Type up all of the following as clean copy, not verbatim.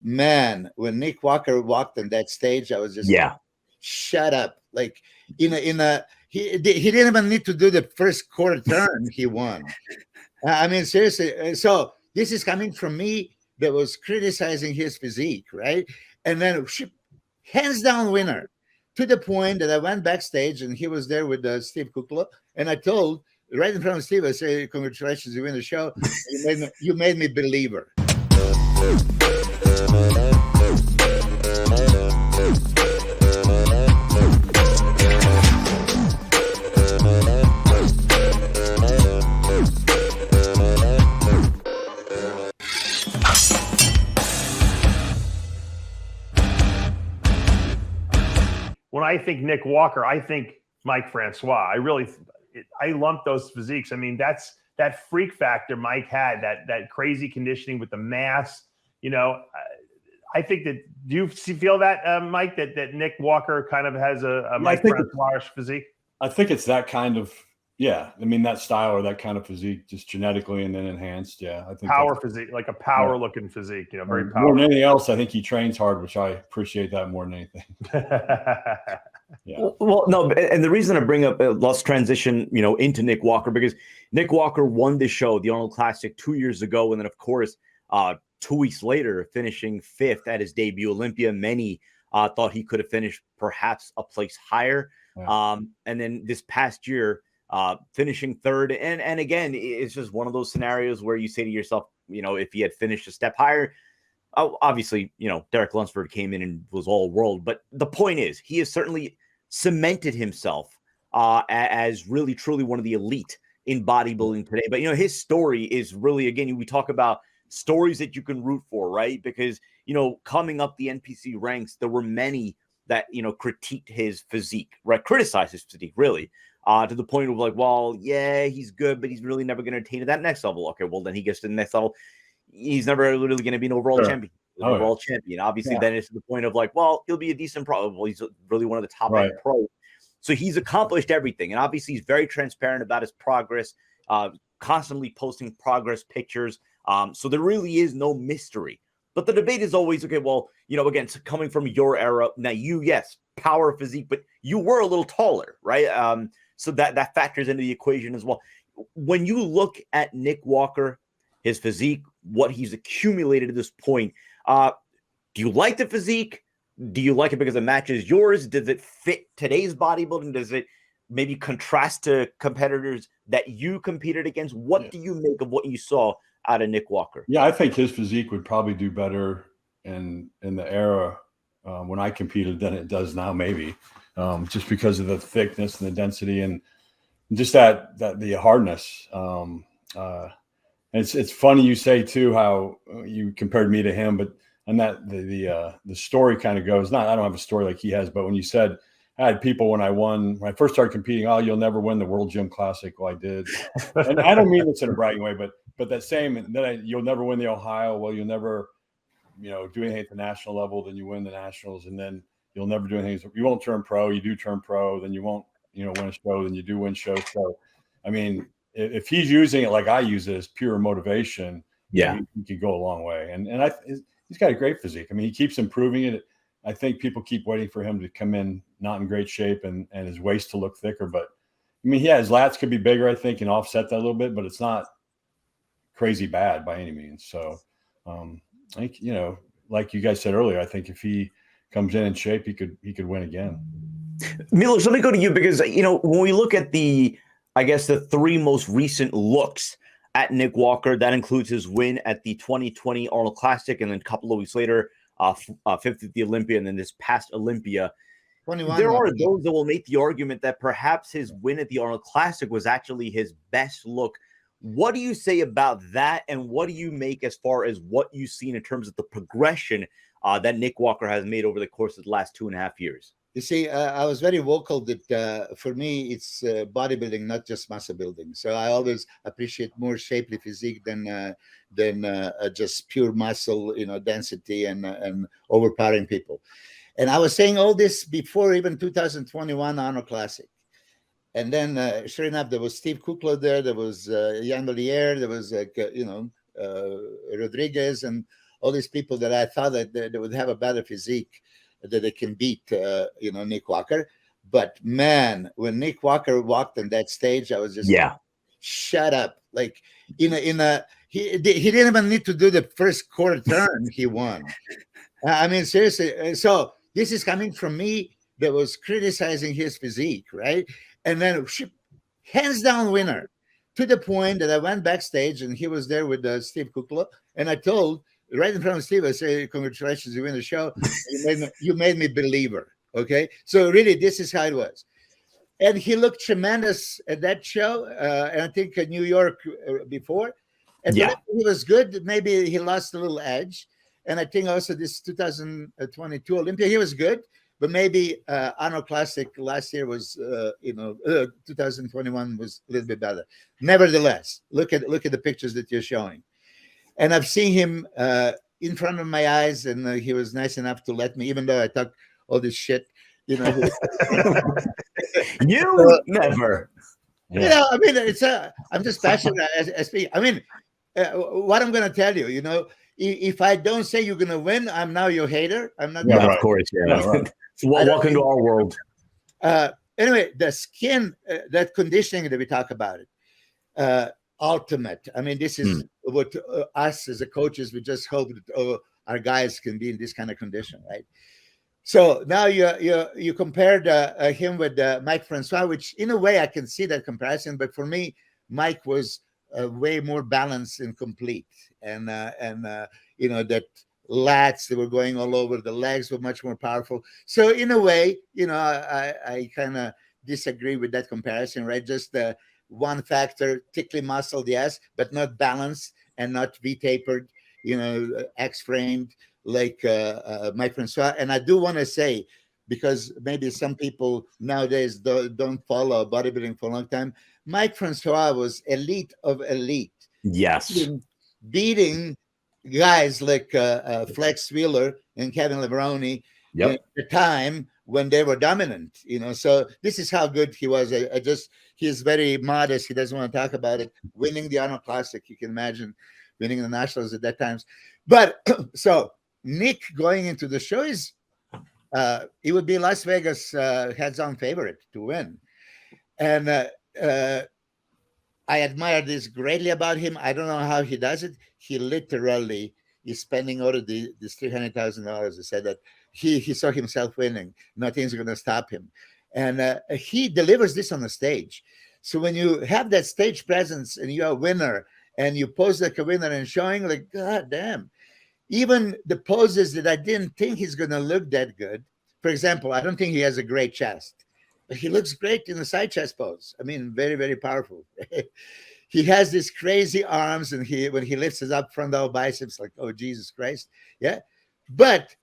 man, when Nick Walker walked on that stage, I was just like, shut up. Like he didn't even need to do the first quarter turn. He won. I mean, seriously. So this is coming from me that was criticizing his physique, right? And then hands down winner, to the point that I went backstage and he was there with Steve Kukla, and I told right in front of Steve, I say, "Congratulations, you win the show. You made me believer." When I think Nick Walker, I think Mike Francois. I lump those physiques. I mean, that's that freak factor Mike had, that crazy conditioning with the mass. You know, I think that, do you feel that, Mike, that Nick Walker kind of has a Mike Francois physique? I think it's that kind of, I mean, that style or that kind of physique, just genetically and then enhanced. Yeah, I think power physique, like a power looking physique, you know, very powerful. More than anything else, I think he trains hard, which I appreciate that more than anything. Well, no, and the reason I bring up let's transition, into Nick Walker, because Nick Walker won the show, the Arnold Classic, 2 years ago, and then of course 2 weeks later, finishing 5th at his debut Olympia. Many thought he could have finished perhaps a place higher, and then this past year, finishing 3rd, and again, it's just one of those scenarios where you say to yourself, if he had finished a step higher. Obviously, Derek Lunsford came in and was all world, but the point is, he has certainly cemented himself as really, truly one of the elite in bodybuilding today. But, his story is really, again, we talk about stories that you can root for, right? Because, coming up the NPC ranks, there were many that, critiqued his physique, right? Criticized his physique, really, to the point of like, well, yeah, he's good, but he's really never going to attain to that next level. Okay, well, then he gets to the next level. He's never really going to be an overall champion. Champion. Obviously, then it's to the point of like, well, he'll be a decent pro. Well, he's really one of the top end pros. So he's accomplished everything. And obviously, he's very transparent about his progress, constantly posting progress pictures. So there really is no mystery. But the debate is always, okay, well, again, so coming from your era, now yes, power physique, but you were a little taller, right? So that factors into the equation as well. When you look at Nick Walker, his physique, what he's accumulated at this point, do you like the physique? Do you like it because it matches yours? Does it fit today's bodybuilding? Does it maybe contrast to competitors that you competed against? What do you make of what you saw out of Nick Walker? Yeah, I think his physique would probably do better in the era when I competed than it does now, maybe, just because of the thickness and the density and just that the hardness. It's funny you say too how you compared me to him, but and that the story kind of goes, I don't have a story like he has, but when you said I had people when I first started competing, oh, you'll never win the World Gym Classic. Well, I did, and I don't mean this in a bragging way, but that same you'll never win the Ohio. Well, you'll never do anything at the national level. Then you win the nationals, and then you'll never do anything. You won't turn pro. You do turn pro, then you won't win a show. Then you do win shows. So, I mean, if he's using it like I use it as pure motivation, he could go a long way. And he's got a great physique. I mean, he keeps improving it. I think people keep waiting for him to come in not in great shape and his waist to look thicker. But I mean, his lats could be bigger, I think, and offset that a little bit, but it's not crazy bad by any means. So I think, like you guys said earlier, I think if he comes in shape, he could win again. Milos, let me go to you because, when we look at the 3 most recent looks at Nick Walker, that includes his win at the 2020 Arnold Classic, and then a couple of weeks later, 5th at the Olympia, and then this past Olympia. There are those that will make the argument that perhaps his win at the Arnold Classic was actually his best look. What do you say about that, and what do you make as far as what you've seen in terms of the progression that Nick Walker has made over the course of the last 2.5 years? You see, I was very vocal that for me, it's bodybuilding, not just muscle building. So I always appreciate more shapely physique than just pure muscle, density and overpowering people. And I was saying all this before even 2021 Arnold Classic. And then, sure enough, there was Steve Kukla there. There was Jan Valier. There was, Rodriguez and all these people that I thought that they would have a better physique, that they can beat, Nick Walker. But man, when Nick Walker walked on that stage, I was just shut up. Like he didn't even need to do the first quarter turn. He won. I mean, seriously. So this is coming from me that was criticizing his physique, right? And then hands down winner, to the point that I went backstage and he was there with Steve Kukla, and I told right in front of Steve, I say, "Congratulations, you win the show. You made me believer." Okay, so really, this is how it was. And he looked tremendous at that show, and I think in New York before. And he was good. Maybe he lost a little edge. And I think also this 2022 Olympia, he was good. But maybe Arnold Classic last year was, 2021 was a little bit better. Nevertheless, look at the pictures that you're showing. And I've seen him in front of my eyes, and he was nice enough to let me, even though I talk all this shit, You never. I mean, I'm just passionate. I speak. I mean, what I'm going to tell you, if I don't say you're going to win, I'm now your hater. I'm not. Yeah, of course. Yeah. Right. Welcome to our world. Anyway, the skin, that conditioning that we talk about it, ultimate. I mean, this is what us as a coaches, we just hope that our guys can be in this kind of condition, right? So now you compared him with Mike Francois, which in a way I can see that comparison, but for me, Mike was way more balanced and complete, and that lats that were going all over, the legs were much more powerful. So in a way, I kind of disagree with that comparison, right? Just one factor, thickly muscled, yes, but not balanced and not V-tapered, X-framed like Mike Francois. And I do want to say, because maybe some people nowadays don't follow bodybuilding for a long time, Mike Francois was elite of elite. Yes. Beating guys like Flex Wheeler and Kevin Levrone at the time when they were dominant, So this is how good he was. He's very modest. He doesn't want to talk about it. Winning the Arnold Classic, you can imagine winning the Nationals at that times. But so Nick going into the show is, it would be Las Vegas hands-on favorite to win. And I admire this greatly about him. I don't know how he does it. He literally is spending all of this $300,000. He said that he saw himself winning. Nothing's going to stop him. And he delivers this on the stage. So when you have that stage presence and you're a winner and you pose like a winner and showing like, God damn, even the poses that I didn't think he's going to look that good. For example, I don't think he has a great chest, but he looks great in the side chest pose. I mean, very, very powerful. He has these crazy arms, and when he lifts his up frontal biceps, like, oh, Jesus Christ. Yeah. But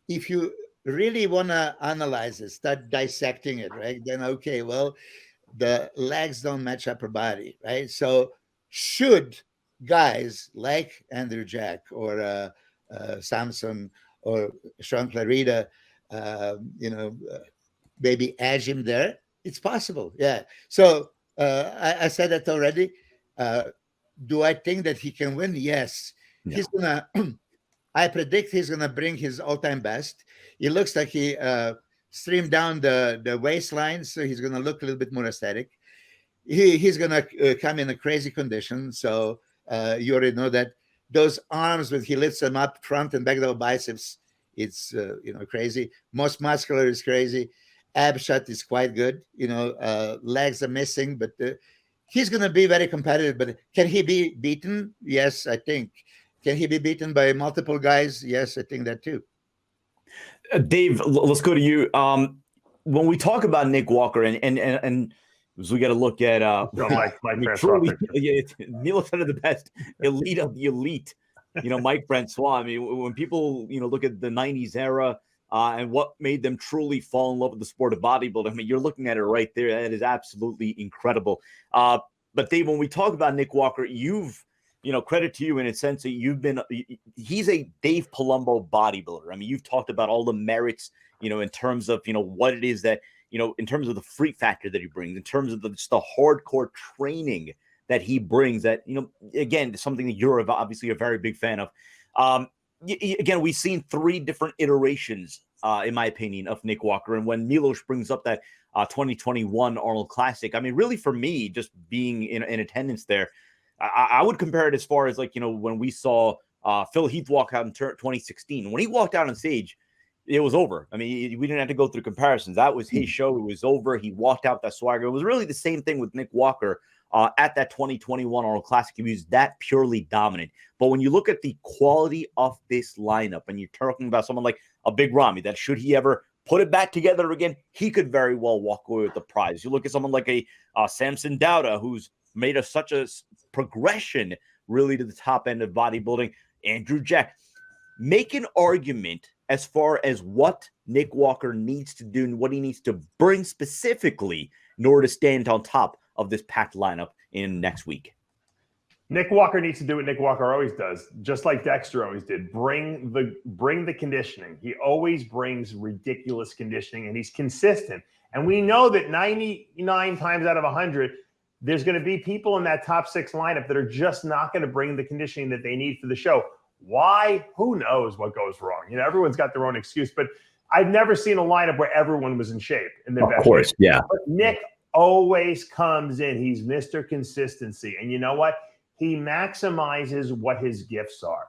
if you really want to analyze it, start dissecting it, right? Then, okay, well, the legs don't match upper body, right? So should guys like Andrew Jack or Samson or Sean Clarita, maybe edge him there? It's possible. Yeah. So I said that already. Do I think that he can win? Yes. No. He's gonna. I predict he's gonna bring his all-time best. It looks like he streamed down the waistline, so he's gonna look a little bit more aesthetic. He's gonna come in a crazy condition. So you already know that those arms, when he lifts them up front and back, the biceps, it's crazy. Most muscular is crazy. Ab shot is quite good. Legs are missing, but he's going to be very competitive. But can he be beaten? Yes, I think. Can he be beaten by multiple guys? Yes, I think that too. Dave, let's go to you. When we talk about Nick Walker, and we got to look at Mike Milos said the best elite of the elite. Mike Francois. I mean, when people look at the '90s era and what made them truly fall in love with the sport of bodybuilding, I mean, you're looking at it right there. That is absolutely incredible. But Dave, when we talk about Nick Walker, you've credit to you in a sense that he's a Dave Palumbo bodybuilder. I mean, you've talked about all the merits, in terms of what it is that in terms of the freak factor that he brings, in terms of just the hardcore training that he brings, that again, something that you're obviously a very big fan of. again, we've seen 3 different iterations, in my opinion, of Nick Walker. And when Milos brings up that 2021 Arnold Classic, I mean, really for me, just being in attendance there, I would compare it as far as, like, you know, when we saw Phil Heath walk out in 2016. When he walked out on stage, it was over. I mean, we didn't have to go through comparisons. That was his show. It was over. He walked out that swagger. It was really the same thing with Nick Walker at that 2021 Arnold Classic. He was that purely dominant. But when you look at the quality of this lineup, and you're talking about someone like a Big Ramy, that should he ever put it back together again, he could very well walk away with the prize. You look at someone like a Samson Dauda, who's made such a progression really to the top end of bodybuilding. Andrew Jack, make an argument as far as what Nick Walker needs to do and what he needs to bring specifically in order to stand on top of this packed lineup in next week. Nick Walker needs to do what Nick Walker always does, just like Dexter always did. Bring the conditioning. He always brings ridiculous conditioning, and he's consistent. And we know that 99 times out of 100, there's going to be people in that top 6 lineup that are just not going to bring the conditioning that they need for the show. Why? Who knows what goes wrong? You know, everyone's got their own excuse, but I've never seen a lineup where everyone was in shape. In their best shape. Yeah. But Nick always comes in. He's Mr. Consistency. And you know what? He maximizes what his gifts are.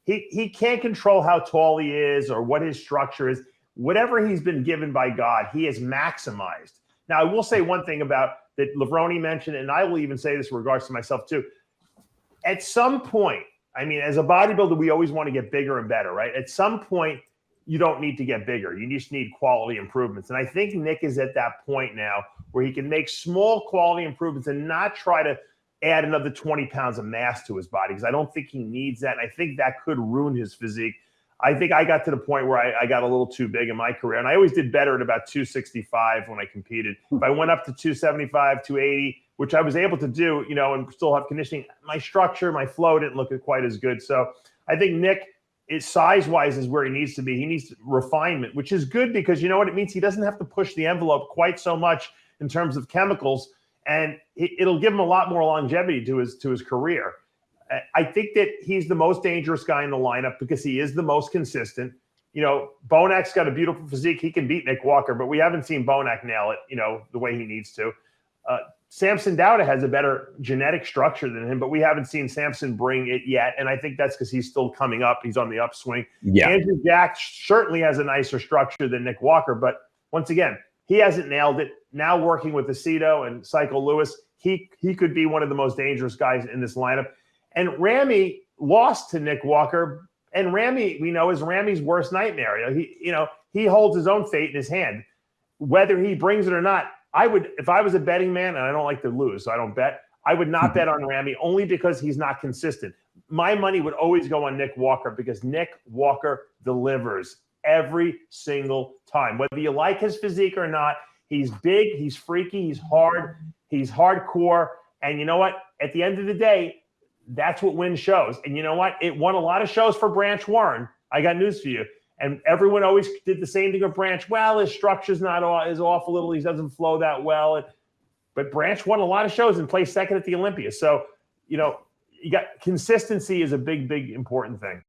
He can't control how tall he is or what his structure is. Whatever he's been given by God, he has maximized. Now, I will say one thing about that Levrone mentioned, and I will even say this in regards to myself too. At some point, I mean, as a bodybuilder, we always want to get bigger and better, right? At some point, you don't need to get bigger. You just need quality improvements. And I think Nick is at that point now where he can make small quality improvements and not try to add another 20 pounds of mass to his body, because I don't think he needs that. And I think that could ruin his physique. I think I got to the point where I got a little too big in my career. And I always did better at about 265 when I competed. If I went up to 275, 280, which I was able to do, you know, and still have conditioning, my structure, my flow didn't look quite as good. So I think Nick, size-wise, is where he needs to be. He needs refinement, which is good because you know what it means? He doesn't have to push the envelope quite so much in terms of chemicals, and it'll give him a lot more longevity to his career. I think that he's the most dangerous guy in the lineup because he is the most consistent. You know, Bonac's got a beautiful physique. He can beat Nick Walker, but we haven't seen Bonac nail it, you know, the way he needs to. Samson Dauda has a better genetic structure than him, but we haven't seen Samson bring it yet. And I think that's because he's still coming up. He's on the upswing. Yeah. Andrew Jack certainly has a nicer structure than Nick Walker, but once again, he hasn't nailed it. Now working with Aceto and Psycho Lewis, he could be one of the most dangerous guys in this lineup. And Ramy lost to Nick Walker, and Ramy, we know, is Ramy's worst nightmare. He holds his own fate in his hand. Whether he brings it or not, I would, if I was a betting man, and I don't like to lose, so I don't bet, I would not bet on Ramy only because he's not consistent. My money would always go on Nick Walker because Nick Walker delivers every single time. Whether you like his physique or not, he's big, he's freaky, he's hard, he's hardcore. And you know what? At the end of the day, that's what wins shows. And you know what? It won a lot of shows for Branch Warren. I got news for you. And everyone always did the same thing with Branch. Well, his structure's is off a little. He doesn't flow that well. But Branch won a lot of shows and placed second at the Olympia. So, you know, you got consistency is a big, big important thing.